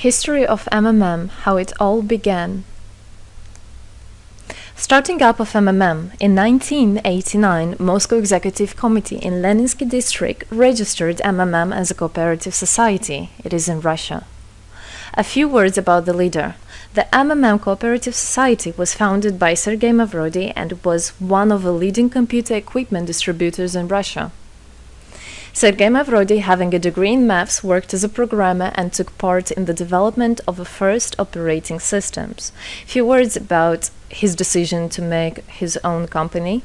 History of MMM, how it all began. Starting up of MMM, in 1989, Moscow Executive Committee in Leninsky District registered MMM as a cooperative society. It is in Russia. A few words about the leader. The MMM Cooperative Society was founded by Sergei Mavrodi and was one of the leading computer equipment distributors in Russia. Sergei Mavrodi, having a degree in maths, worked as a programmer and took part in the development of the first operating systems. A few words about his decision to make his own company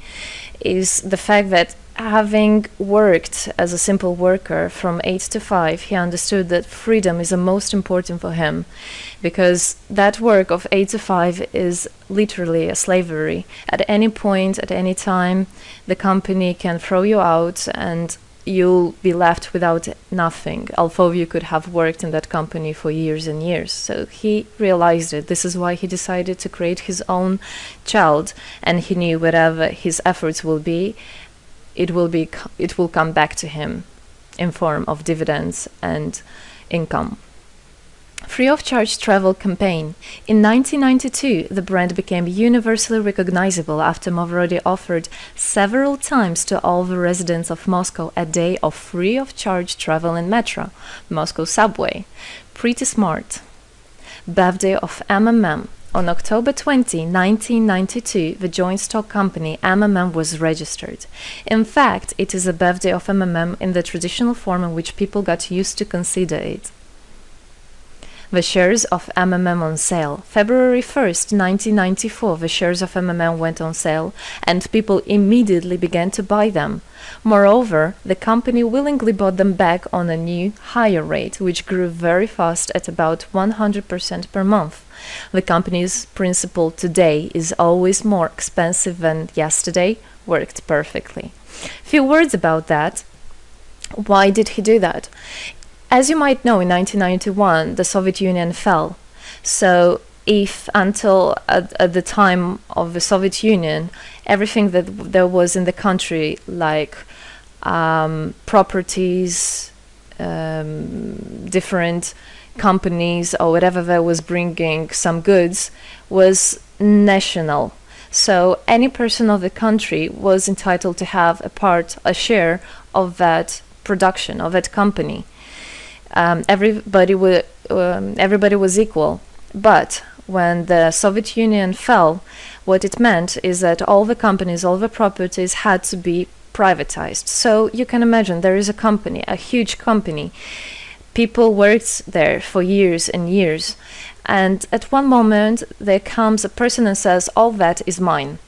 is the fact that having worked as a simple worker from 8 to 5, he understood that freedom is the most important for him, because that work of 8 to 5 is literally a slavery. At any point, at any time, the company can throw you out and you'll be left without nothing, although you could have worked in that company for years and years. So he realized it. This is why he decided to create his own child, and he knew whatever his efforts will be, it will come back to him in form of dividends and income. Free of charge travel campaign. In 1992, the brand became universally recognizable after Mavrodi offered several times to all the residents of Moscow a day of free of charge travel in metro, Moscow subway. Pretty smart. Birthday of MMM. On October 20, 1992, the joint stock company MMM was registered. In fact, it is a birthday of MMM in the traditional form in which people got used to consider it. The shares of MMM on sale. February 1st, 1994, the shares of MMM went on sale, and people immediately began to buy them. Moreover, the company willingly bought them back on a new, higher rate, which grew very fast at about 100% per month. The company's principle today is always more expensive than yesterday worked perfectly. Few words about that. Why did he do that? As you might know, in 1991, the Soviet Union fell. So if until at the time of the Soviet Union, everything that there was in the country, like properties, different companies or whatever that was bringing some goods, was national. So any person of the country was entitled to have a share of that production, of that company. Everybody was equal. But when the Soviet Union fell, what it meant is that all the companies, all the properties had to be privatized. So you can imagine there is a company, a huge company. People worked there for years and years. And at one moment, there comes a person and says, all that is mine.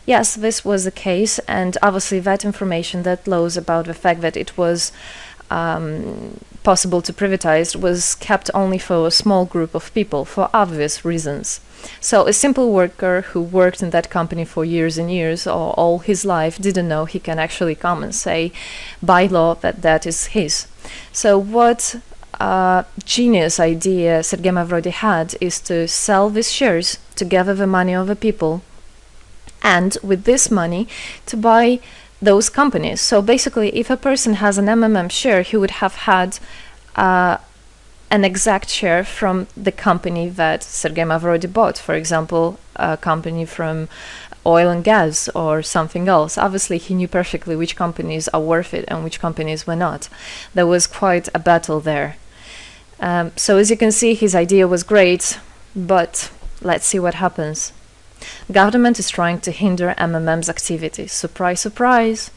Yes, this was the case. And obviously that information, that laws about the fact that it was possible to privatize was kept only for a small group of people for obvious reasons. So a simple worker who worked in that company for years and years or all his life didn't know he can actually come and say by law that that is his. So what genius idea Sergei Mavrodi had is to sell these shares to gather the money of the people, and with this money to buy those companies. So basically, if a person has an MMM share, he would have had an exact share from the company that Sergei Mavrodi bought. For example, a company from oil and gas or something else. Obviously, he knew perfectly which companies are worth it and which companies were not. There was quite a battle there. So as you can see, his idea was great, but let's see what happens. Government is trying to hinder MMM's activities. Surprise, surprise.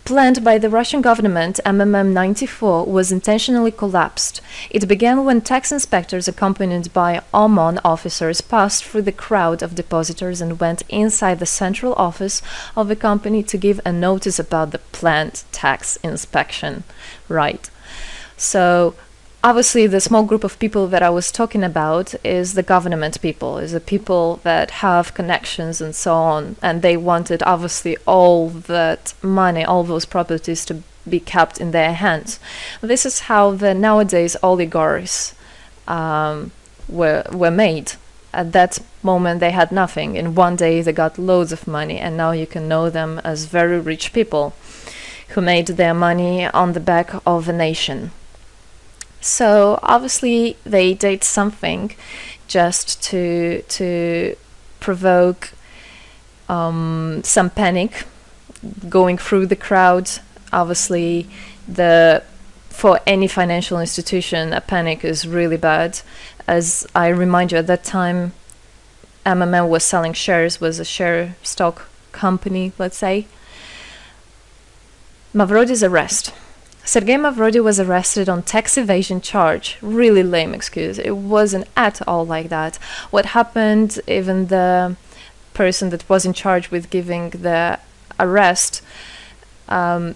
Planned by the Russian government, MMM 94 was intentionally collapsed. It began when tax inspectors accompanied by OMON officers passed through the crowd of depositors and went inside the central office of the company to give a notice about the planned tax inspection. Right. So obviously, the small group of people that I was talking about is the government people, is the people that have connections and so on. And they wanted, obviously, all that money, all those properties to be kept in their hands. This is how the nowadays oligarchs were made. At that moment, they had nothing. In one day, they got loads of money. And now you can know them as very rich people who made their money on the back of a nation. So obviously they did something just to provoke some panic going through the crowd. Obviously, for any financial institution, a panic is really bad. As I remind you, at that time, MMM was selling shares, was a share stock company, let's say. Mavrody's arrest. Sergei Mavrody was arrested on tax evasion charge. Really lame excuse. It wasn't at all like that. What happened, even the person that was in charge with giving the arrest,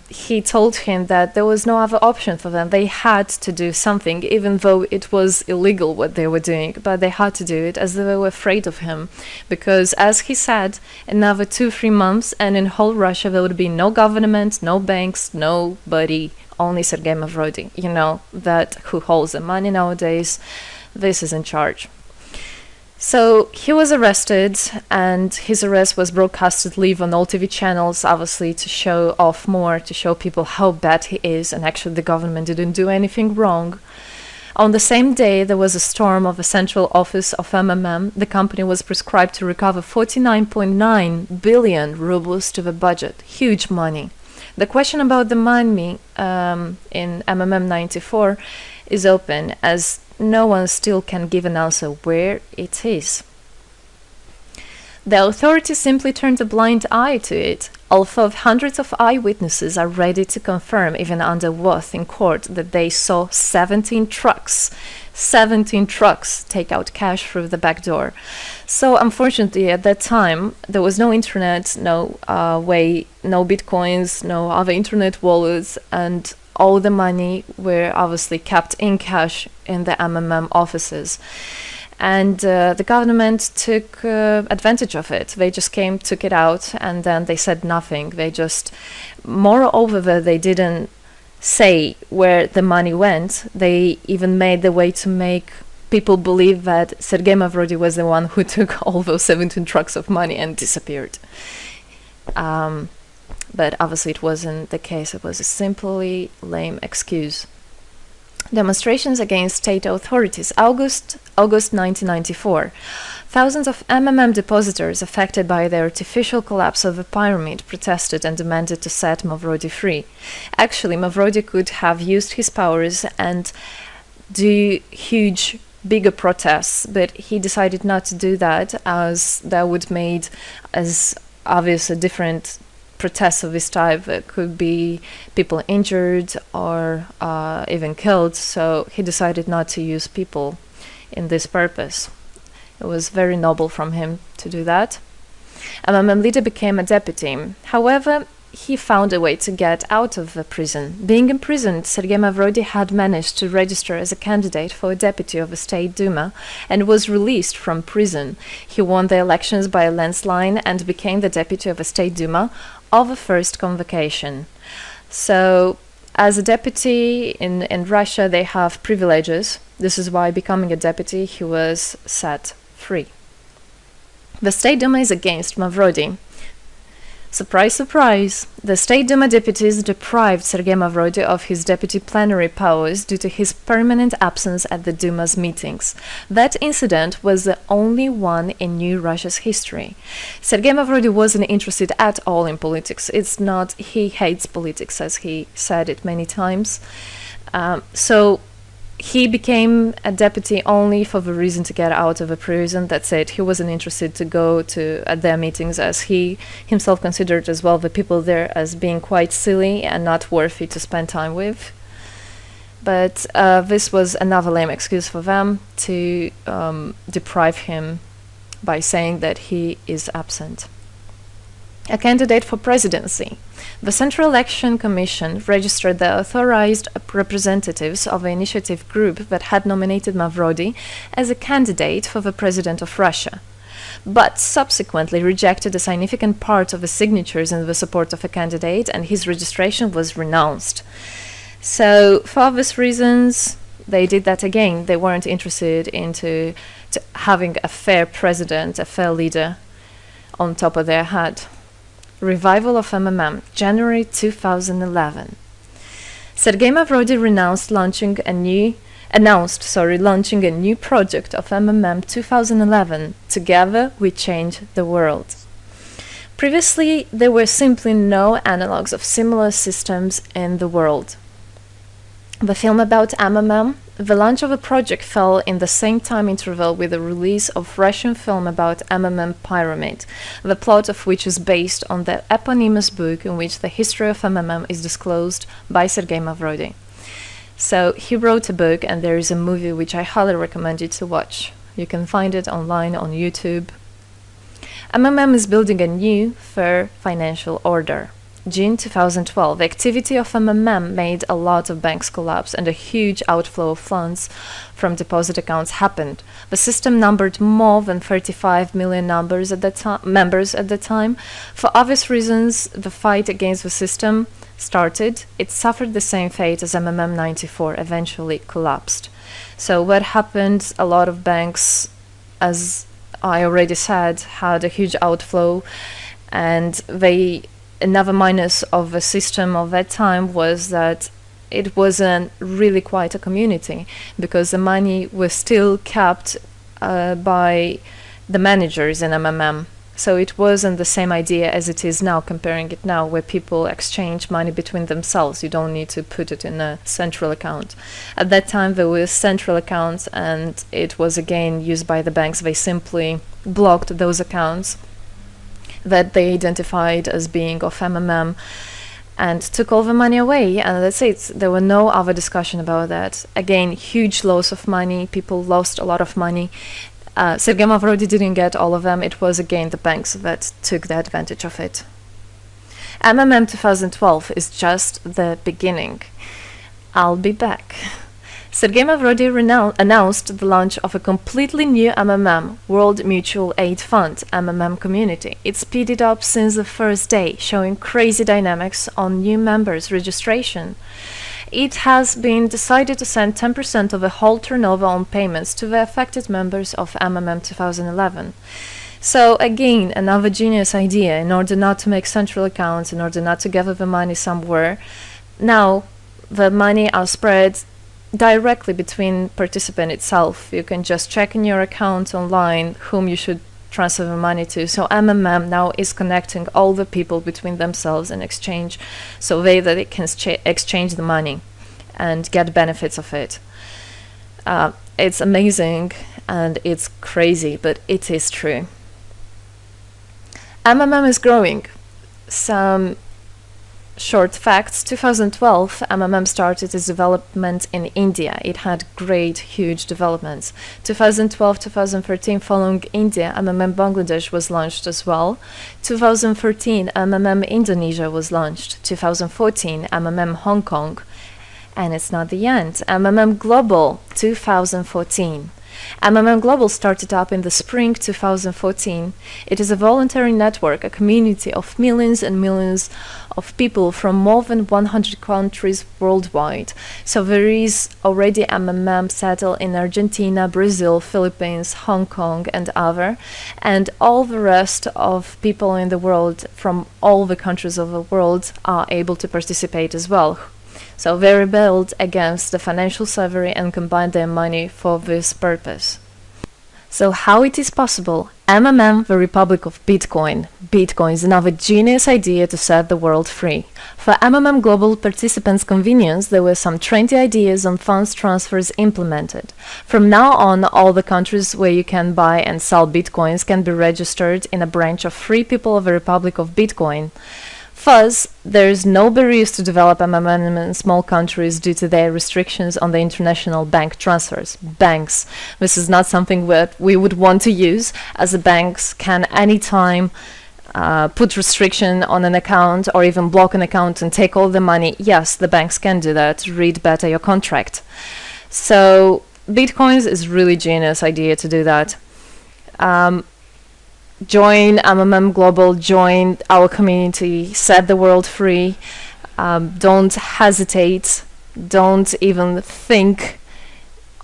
he told him that there was no other option for them. They had to do something, even though it was illegal what they were doing, but they had to do it as they were afraid of him. Because, as he said, another 2-3 months and in whole Russia there would be no government, no banks, nobody, only Sergei Mavrody, that who holds the money nowadays. This is in charge. So he was arrested, and his arrest was broadcasted live on all TV channels, obviously to show off more, to show people how bad he is, and actually the government didn't do anything wrong. On the same day, there was a storm of the central office of MMM. The company was prescribed to recover 49.9 billion rubles to the budget. Huge money. The question about the money in MMM 94 is open, as no one still can give an answer where it is. The authorities simply turned a blind eye to it, although hundreds of eyewitnesses are ready to confirm, even under oath in court, that they saw 17 trucks take out cash through the back door. So unfortunately, at that time, there was no internet, no bitcoins, no other internet wallets, and all the money were obviously kept in cash in the MMM offices. And the government took advantage of it. They just came, took it out, and then they said nothing. Moreover, they didn't say where the money went. They even made the way to make people believe that Sergei Mavrody was the one who took all those 17 trucks of money and disappeared. But obviously it wasn't the case. It was a simply lame excuse. Demonstrations against state authorities. August 1994. Thousands of MMM depositors affected by the artificial collapse of the pyramid protested and demanded to set Mavrody free. Actually, Mavrody could have used his powers and do bigger protests, but he decided not to do that, as that would made as obvious a different protests of this type. Could be people injured or even killed, so he decided not to use people in this purpose. It was very noble from him to do that. MMM leader became a deputy. However, he found a way to get out of the prison. Being imprisoned, Sergei Mavrody had managed to register as a candidate for a deputy of the State Duma and was released from prison. He won the elections by a landslide and became the deputy of the State Duma of the first convocation. So, as a deputy in Russia, they have privileges. This is why, becoming a deputy, he was set free. The State Duma is against Mavrody. Surprise, surprise! The State Duma deputies deprived Sergei Mavrody of his deputy plenary powers due to his permanent absence at the Duma's meetings. That incident was the only one in New Russia's history. Sergei Mavrody wasn't interested at all in politics. It's not, he hates politics, as he said it many times. So he became a deputy only for the reason to get out of a prison. That's it. He wasn't interested to go at their meetings, as he himself considered as well the people there as being quite silly and not worthy to spend time with. But this was another lame excuse for them to deprive him by saying that he is absent. A candidate for presidency. The Central Election Commission registered the authorized representatives of the initiative group that had nominated Mavrody as a candidate for the president of Russia, but subsequently rejected a significant part of the signatures in the support of a candidate, and his registration was renounced. So, for obvious reasons, they did that again. They weren't interested into having a fair president, a fair leader on top of their head. Revival of MMM, January 2011. Sergei Mavrody renounced launching a new launching a new project of MMM 2011, Together We Change the World. Previously, there were simply no analogs of similar systems in the world. The film about MMM, the launch of a project fell in the same time interval with the release of Russian film about MMM Pyramid, the plot of which is based on the eponymous book in which the history of MMM is disclosed by Sergei Mavrodi. So he wrote a book, and there is a movie which I highly recommend you to watch. You can find it online on YouTube. MMM is building a new, fair financial order. June 2012, the activity of MMM made a lot of banks collapse and a huge outflow of funds from deposit accounts happened. The system numbered more than 35 million members at the time. For obvious reasons, the fight against the system started. It suffered the same fate as MMM 94, eventually collapsed. So what happened? A lot of banks, as I already said, had a huge outflow, and another minus of the system of that time was that it wasn't really quite a community, because the money was still kept by the managers in MMM. So it wasn't the same idea as it is now, comparing it now, where people exchange money between themselves. You don't need to put it in a central account. At that time, there were central accounts, and it was again used by the banks. They simply blocked those accounts that they identified as being of MMM and took all the money away, and that's it. There were no other discussion about that. Again, huge loss of money. People lost a lot of money. Sergei Mavrodi didn't get all of them. It was again the banks that took the advantage of it. MMM 2012 is just the beginning. I'll be back. Sergei Mavrodi announced the launch of a completely new MMM, World Mutual Aid Fund, MMM community. It speeded up since the first day, showing crazy dynamics on new members' registration. It has been decided to send 10% of the whole turnover on payments to the affected members of MMM 2011. So again, another genius idea. In order not to make central accounts, in order not to gather the money somewhere, now the money are spread directly between participant itself. You can just check in your account online whom you should transfer the money to. So MMM now is connecting all the people between themselves in exchange, so that they can exchange the money and get benefits of it. It's amazing and it's crazy, but it is true. MMM is growing. Some short facts. 2012, MMM started its development in India. It had great, huge developments. 2012-2013, following India, MMM Bangladesh was launched as well. 2013, MMM Indonesia was launched. 2014, MMM Hong Kong. And it's not the end. MMM Global, 2014. MMM Global started up in the spring 2014. It is a voluntary network, a community of millions and millions of people from more than 100 countries worldwide. So there is already MMM settled in Argentina, Brazil, Philippines, Hong Kong, and other. And all the rest of people in the world from all the countries of the world are able to participate as well. So they rebelled against the financial slavery and combined their money for this purpose. So how it is possible? MMM, the Republic of Bitcoin. Bitcoin is another genius idea to set the world free. For MMM Global participants' convenience, there were some 20 ideas on funds transfers implemented. From now on, all the countries where you can buy and sell Bitcoins can be registered in a branch of Free People of the Republic of Bitcoin. Thus, there is no barriers to develop MMM in small countries due to their restrictions on the international bank transfers. Banks. This is not something that we would want to use, as the banks can anytime put restriction on an account or even block an account and take all the money. Yes, the banks can do that. Read better your contract. So, Bitcoins is really genius idea to do that. Join MMM Global, join our community, set the world free. Don't hesitate, don't even think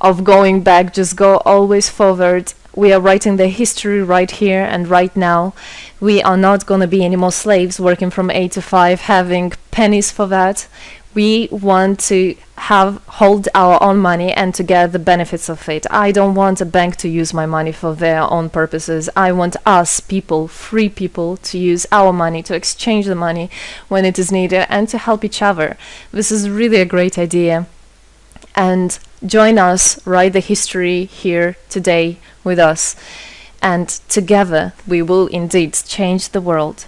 of going back, just go always forward. We are writing the history right here and right now. We are not going to be any more slaves working from 8 to 5, having pennies for that. We want to hold our own money and to get the benefits of it. I don't want a bank to use my money for their own purposes. I want us people, free people, to use our money, to exchange the money when it is needed, and to help each other. This is really a great idea. And join us, write the history here today with us, and together we will indeed change the world.